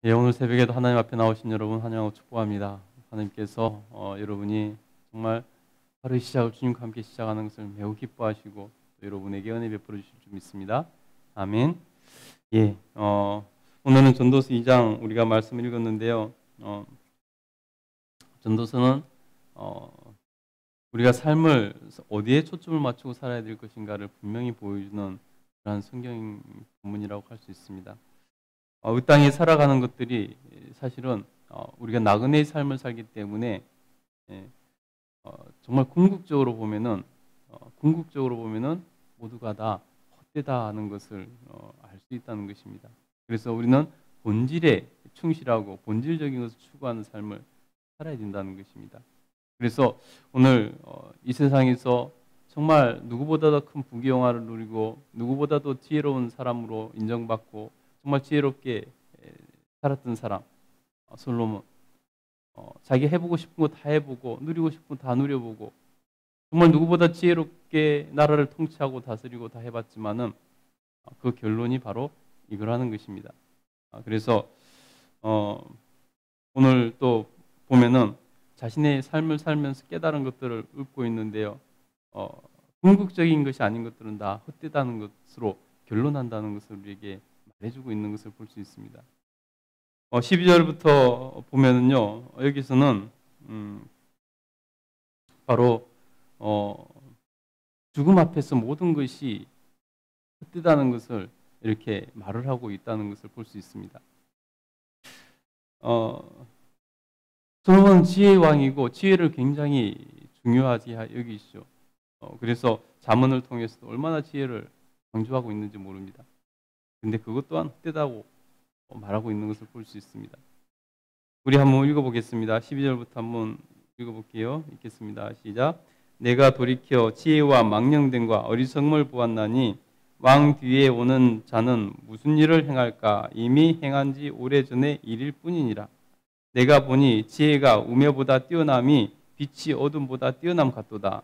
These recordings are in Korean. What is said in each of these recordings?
예, 오늘 새벽에도 하나님 앞에 나오신 여러분 환영하고 축복합니다. 하나님께서 여러분이 정말 하루의 시작을 주님과 함께 시작하는 것을 매우 기뻐하시고 또 여러분에게 은혜 베풀어 주실 줄 믿습니다. 아멘. 예, 오늘은 전도서 2장 우리가 말씀을 읽었는데요. 전도서는 우리가 삶을 어디에 초점을 맞추고 살아야 될 것인가를 분명히 보여주는 그런 성경 본문이라고 할 수 있습니다. 이 땅에 살아가는 것들이 사실은 우리가 나그네의 삶을 살기 때문에 정말 궁극적으로 보면은 모두가 다 헛되다 하는 것을 알 수 있다는 것입니다. 그래서 우리는 본질에 충실하고 본질적인 것을 추구하는 삶을 살아야 된다는 것입니다. 그래서 오늘 이 세상에서 정말 누구보다도 큰 부귀영화를 누리고 누구보다도 지혜로운 사람으로 인정받고 정말 지혜롭게 살았던 사람 솔로몬, 자기 해보고 싶은 거 다 해보고 누리고 싶은 거 다 누려보고 정말 누구보다 지혜롭게 나라를 통치하고 다스리고 다 해봤지만은 그 결론이 바로 이거라는 것입니다. 그래서 오늘 또 보면은 자신의 삶을 살면서 깨달은 것들을 읊고 있는데요. 궁극적인 것이 아닌 것들은 다 헛되다는 것으로 결론한다는 것을 우리에게 말해주고 있는 것을 볼 수 있습니다. 12절부터 보면은요, 여기서는 바로 죽음 앞에서 모든 것이 헛되다는 것을 이렇게 말을 하고 있다는 것을 볼 수 있습니다. 솔로몬은 지혜의 왕이고 지혜를 굉장히 중요하게 여기시죠. 그래서 잠언을 통해서도 얼마나 지혜를 강조하고 있는지 모릅니다. 근데 그것 또한 헛되다고 말하고 있는 것을 볼 수 있습니다. 우리 한번 읽어보겠습니다. 12절부터 한번 읽어볼게요. 읽겠습니다. 시작. 내가 돌이켜 지혜와 망령됨과 어리석음을 보았나니 왕 뒤에 오는 자는 무슨 일을 행할까? 이미 행한 지 오래전의 일일 뿐이니라. 내가 보니 지혜가 우매보다 뛰어남이 빛이 어둠보다 뛰어남 같도다.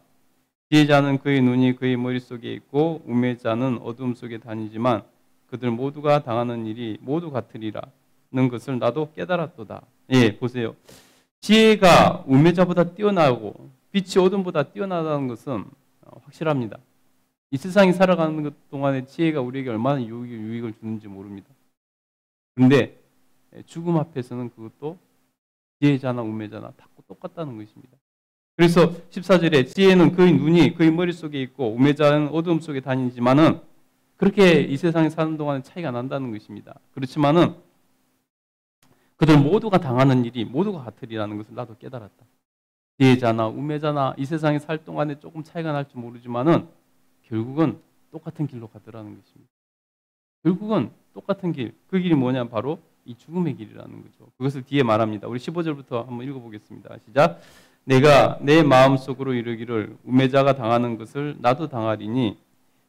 지혜자는 그의 눈이 그의 머릿속에 있고 우매자는 어둠 속에 다니지만 그들 모두가 당하는 일이 모두 같으리라는 것을 나도 깨달았도다. 예, 보세요. 지혜가 우매자보다 뛰어나고 빛이 어둠보다 뛰어나다는 것은 확실합니다. 이 세상에 살아가는 것 동안에 지혜가 우리에게 얼마나 유익을 주는지 모릅니다. 그런데 죽음 앞에서는 그것도 지혜자나 우매자나 다 똑같다는 것입니다. 그래서 14절에 지혜는 그의 눈이 그의 머릿속에 있고 우매자는 어둠 속에 다니지만은 그렇게 이 세상에 사는 동안에 차이가 난다는 것입니다. 그렇지만은 그들 모두가 당하는 일이 모두가 같으리라는 것을 나도 깨달았다. 지혜자나 우매자나 이 세상에 살 동안에 조금 차이가 날지 모르지만은 결국은 똑같은 길로 가더라는 것입니다. 결국은 똑같은 길, 그 길이 뭐냐? 바로 이 죽음의 길이라는 거죠. 그것을 뒤에 말합니다. 우리 15절부터 한번 읽어보겠습니다. 시작. 내가 내 마음속으로 이르기를 우매자가 당하는 것을 나도 당하리니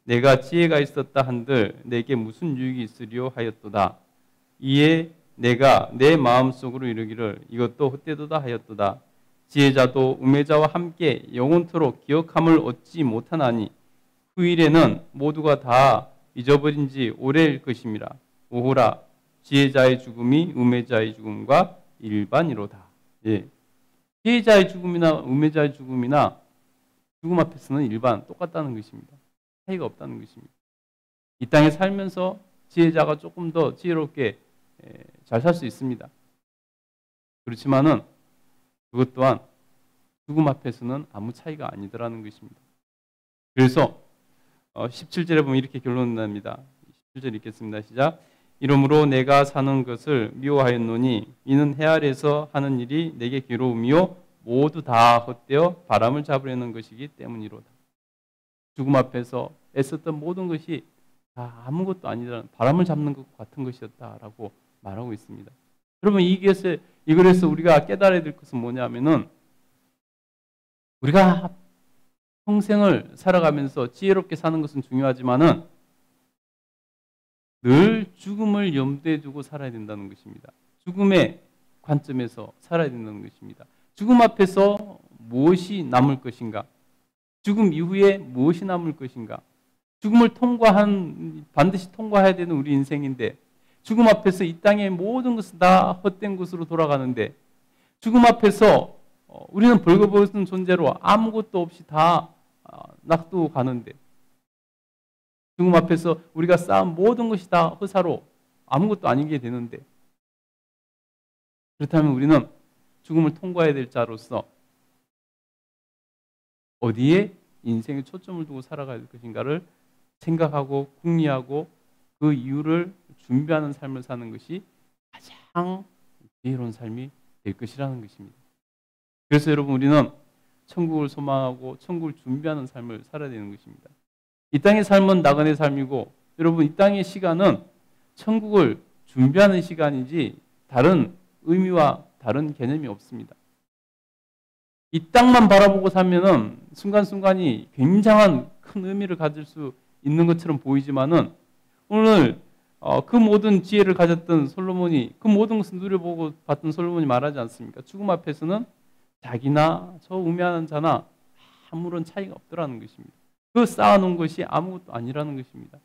내가 지혜가 있었다 한들 내게 무슨 유익이 있으리요 하였도다. 이에 내가 내 마음속으로 이르기를 이것도 헛되도다 하였도다. 지혜자도 우매자와 함께 영원토록 기억함을 얻지 못하나니 후일에는 모두가 다 잊어버린 지 오래일 것임이라. 오호라 지혜자의 죽음이 우매자의 죽음과 일반이로다. 예. 지혜자의 죽음이나 우매자의 죽음이나 죽음 앞에서는 일반 똑같다는 것입니다. 차이가 없다는 것입니다. 이 땅에 살면서 지혜자가 조금 더 지혜롭게 잘 살 수 있습니다. 그렇지만은 그것 또한 죽음 앞에서는 아무 차이가 아니더라는 것입니다. 그래서 17절에 보면 이렇게 결론 납니다. 17절 읽겠습니다. 시작. 이러므로 내가 사는 것을 미워하였노니 이는 해 아래에서 하는 일이 내게 괴로움이요 모두 다 헛되어 바람을 잡으려는 것이기 때문이로다. 죽음 앞에서 애썼던 모든 것이 다 아무것도 아니라 바람을 잡는 것 같은 것이었다라고 말하고 있습니다. 여러분 이것에서 우리가 깨달아야 될 것은 뭐냐면은 우리가 평생을 살아가면서 지혜롭게 사는 것은 중요하지만은 늘 죽음을 염두에 두고 살아야 된다는 것입니다. 죽음의 관점에서 살아야 된다는 것입니다. 죽음 앞에서 무엇이 남을 것인가? 죽음 이후에 무엇이 남을 것인가? 죽음을 반드시 통과해야 되는 우리 인생인데 죽음 앞에서 이 땅의 모든 것은 다 헛된 것으로 돌아가는데, 죽음 앞에서 우리는 벌거벗은 존재로 아무것도 없이 다 낙두고 가는데, 죽음 앞에서 우리가 쌓은 모든 것이 다 허사로 아무것도 아니게 되는데, 그렇다면 우리는 죽음을 통과해야 될 자로서 어디에 인생의 초점을 두고 살아가야 될 것인가를 생각하고 궁리하고 그 이유를 준비하는 삶을 사는 것이 가장 지혜로운 삶이 될 것이라는 것입니다. 그래서 여러분, 우리는 천국을 소망하고 천국을 준비하는 삶을 살아야 되는 것입니다. 이 땅의 삶은 나그네 삶이고, 여러분, 이 땅의 시간은 천국을 준비하는 시간이지 다른 의미와 다른 개념이 없습니다. 이 땅만 바라보고 살면은 순간순간이 굉장한 큰 의미를 가질 수 있는 것처럼 보이지만은, 오늘 그 모든 지혜를 가졌던 솔로몬이, 그 모든 것을 누려보고 봤던 솔로몬이 말하지 않습니까? 죽음 앞에서는 자기나 저 우매한 자나 아무런 차이가 없더라는 것입니다. 그 쌓아놓은 것이 아무것도 아니라는 것입니다.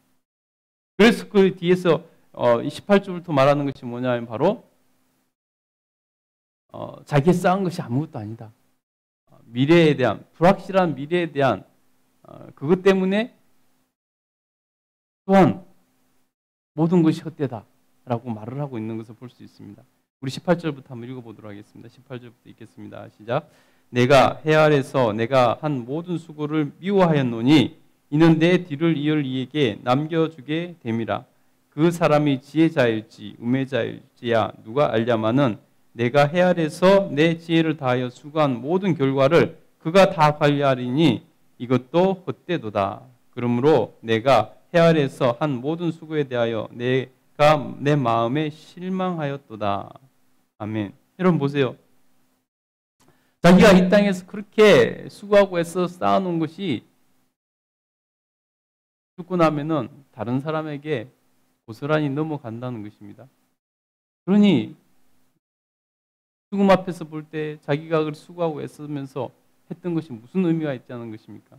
그래서 그 뒤에서 18절부터 말하는 것이 뭐냐면 바로 자기의 쌓은 것이 아무것도 아니다. 미래에 대한, 불확실한 미래에 대한 그것 때문에 또한 모든 것이 헛되다라고 말을 하고 있는 것을 볼 수 있습니다. 우리 18절부터 한번 읽어보도록 하겠습니다. 18절부터 읽겠습니다. 시작. 내가 해 아래서 내가 한 모든 수고를 미워하였노니 이는 내 뒤를 이을 이에게 남겨주게 됨이라. 그 사람이 지혜자일지 우매자일지야 누가 알냐마는 내가 해 아래서 내 지혜를 다하여 수고한 모든 결과를 그가 다 관리하리니 이것도 헛되도다. 그러므로 내가 해 아래서 한 모든 수고에 대하여 내가 내 마음에 실망하였도다. 아멘. 여러분 보세요. 자기가 이 땅에서 그렇게 수고하고 애써 쌓아놓은 것이 죽고 나면은 다른 사람에게 고스란히 넘어간다는 것입니다. 그러니 죽음 앞에서 볼 때 자기가 그걸 수고하고 애쓰면서 했던 것이 무슨 의미가 있다는 것입니까?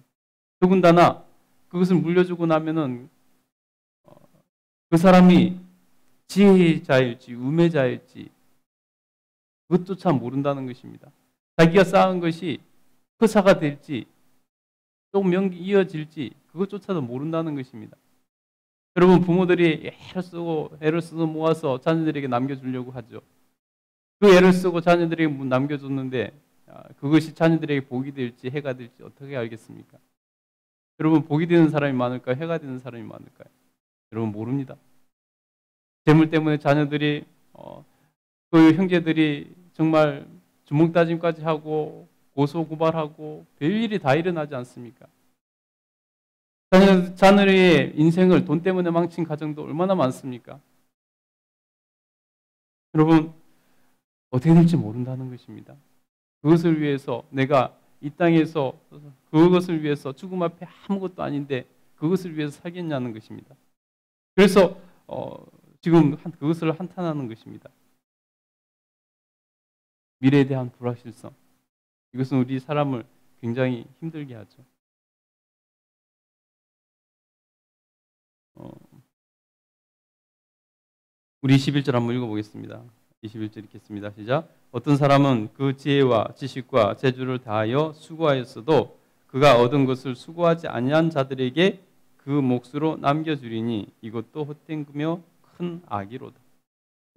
더군다나 그것을 물려주고 나면은 그 사람이 지혜자일지 우매자일지 그것조차 모른다는 것입니다. 자기가 쌓은 것이 허사가 될지 조금 이어질지 그것조차도 모른다는 것입니다. 여러분, 부모들이 애를 쓰고 모아서 자녀들에게 남겨주려고 하죠. 그 애를 쓰고 자녀들에게 남겨줬는데 그것이 자녀들에게 복이 될지 해가 될지 어떻게 알겠습니까? 여러분, 복이 되는 사람이 많을까요? 해가 되는 사람이 많을까요? 여러분, 모릅니다. 재물 때문에 자녀들이 그 형제들이 정말 주먹다짐까지 하고 고소고발하고 별일이 다 일어나지 않습니까? 자녀의 인생을 돈 때문에 망친 가정도 얼마나 많습니까? 여러분, 어떻게 될지 모른다는 것입니다. 그것을 위해서 내가 이 땅에서 그것을 위해서 죽음 앞에 아무것도 아닌데 그것을 위해서 살겠냐는 것입니다. 그래서 지금 그것을 한탄하는 것입니다. 미래에 대한 불확실성. 이것은 우리 사람을 굉장히 힘들게 하죠. 우리 21절 한번 읽어보겠습니다. 21절 읽겠습니다. 시작. 어떤 사람은 그 지혜와 지식과 재주를 다하여 수고하였어도 그가 얻은 것을 수고하지 아니한 자들에게 그 몫으로 남겨주리니 이것도 헛된 거며 큰 악이로다.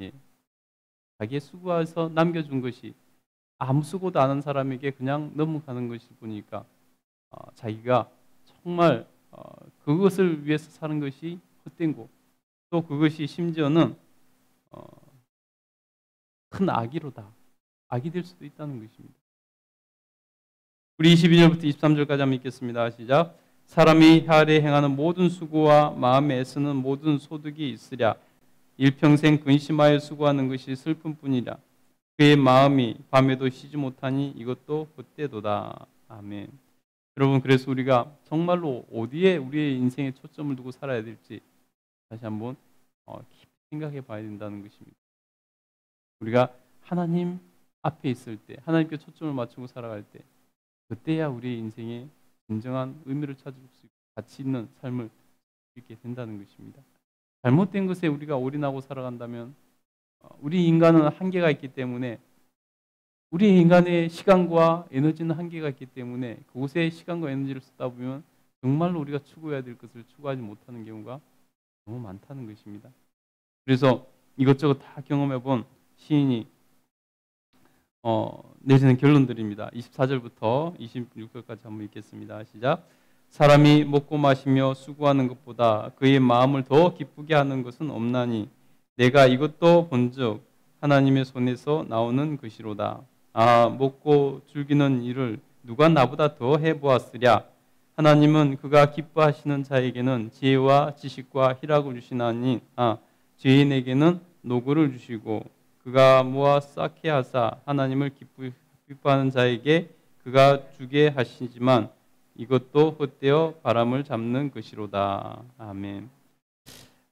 예. 자기의 수고해서 남겨준 것이 아무 수고도 안 한 사람에게 그냥 넘어가는 것일 뿐이니까 자기가 정말 그것을 위해서 사는 것이 헛된 거, 또 그것이 심지어는 큰 악이로다. 악이 될 수도 있다는 것입니다. 우리 22절부터 23절까지 한번 읽겠습니다. 시작. 사람이 해 행하는 모든 수고와 마음에 애쓰는 모든 소득이 있으랴. 일평생 근심하여 수고하는 것이 슬픔뿐이라. 그의 마음이 밤에도 쉬지 못하니 이것도 헛되도다. 아멘. 여러분, 그래서 우리가 정말로 어디에 우리의 인생에 초점을 두고 살아야 될지 다시 한번 깊이 생각해 봐야 된다는 것입니다. 우리가 하나님 앞에 있을 때, 하나님께 초점을 맞추고 살아갈 때, 그때야 우리의 인생에 진정한 의미를 찾을 수 있고 가치 있는 삶을 있게 된다는 것입니다. 잘못된 것에 우리가 올인하고 살아간다면 우리 인간은 한계가 있기 때문에 우리 인간의 시간과 에너지는 한계가 있기 때문에 그곳에 시간과 에너지를 쓰다 보면 정말로 우리가 추구해야 될 것을 추구하지 못하는 경우가 너무 많다는 것입니다. 그래서 이것저것 다 경험해 본 시인이 내리는 결론들입니다. 24절부터 26절까지 한번 읽겠습니다. 시작. 사람이 먹고 마시며 수고하는 것보다 그의 마음을 더 기쁘게 하는 것은 없나니 내가 이것도 본즉 하나님의 손에서 나오는 것이로다. 아, 먹고 즐기는 일을 누가 나보다 더 해보았으랴. 하나님은 그가 기뻐하시는 자에게는 지혜와 지식과 희락을 주시나니 죄인에게는 노고를 주시고 그가 모아 쌓게 하사 하나님을 기뻐하는 자에게 그가 주게 하시지만 이것도 헛되어 바람을 잡는 것이로다. 아멘.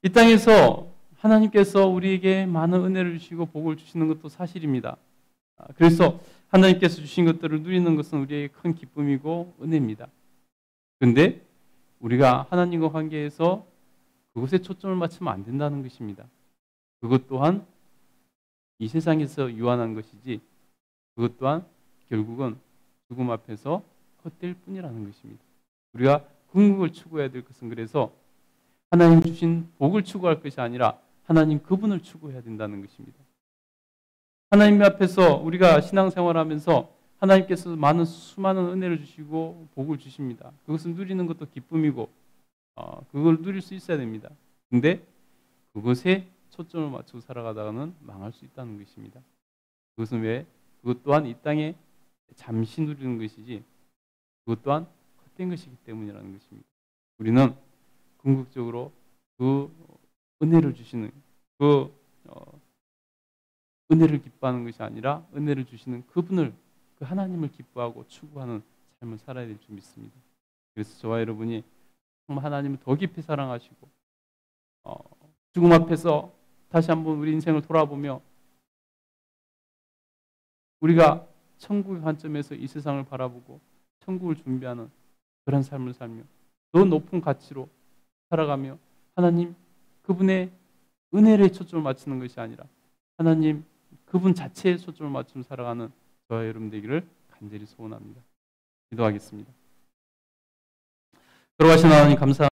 이 땅에서 하나님께서 우리에게 많은 은혜를 주시고 복을 주시는 것도 사실입니다. 그래서 하나님께서 주신 것들을 누리는 것은 우리에게 큰 기쁨이고 은혜입니다. 그런데 우리가 하나님과 관계에서 그것에 초점을 맞추면 안 된다는 것입니다. 그것 또한 이 세상에서 유한한 것이지 그것 또한 결국은 죽음 앞에서 헛될 뿐이라는 것입니다. 우리가 궁극을 추구해야 될 것은 그래서 하나님 주신 복을 추구할 것이 아니라 하나님 그분을 추구해야 된다는 것입니다. 하나님 앞에서 우리가 신앙생활하면서 하나님께서 수많은 은혜를 주시고 복을 주십니다. 그것을 누리는 것도 기쁨이고 그걸 누릴 수 있어야 됩니다. 근데 그것에 초점을 맞추고 살아가다가는 망할 수 있다는 것입니다. 그것은 왜? 그것 또한 이 땅에 잠시 누리는 것이지 그것 또한 헛된 것이기 때문이라는 것입니다. 우리는 궁극적으로 그 은혜를 주시는 은혜를 기뻐하는 것이 아니라 은혜를 주시는 그분을 그 하나님을 기뻐하고 추구하는 삶을 살아야 될 줄 믿습니다. 그래서 저와 여러분이 정말 하나님을 더 깊이 사랑하시고 죽음 앞에서 다시 한번 우리 인생을 돌아보며 우리가 천국의 관점에서 이 세상을 바라보고 천국을 준비하는 그런 삶을 살며 더 높은 가치로 살아가며 하나님 그분의 은혜에 초점을 맞추는 것이 아니라 하나님 그분 자체에 초점을 맞추며 살아가는 저와 여러분 되기를 간절히 소원합니다. 기도하겠습니다. 걸어가신 하나님 감사합니다.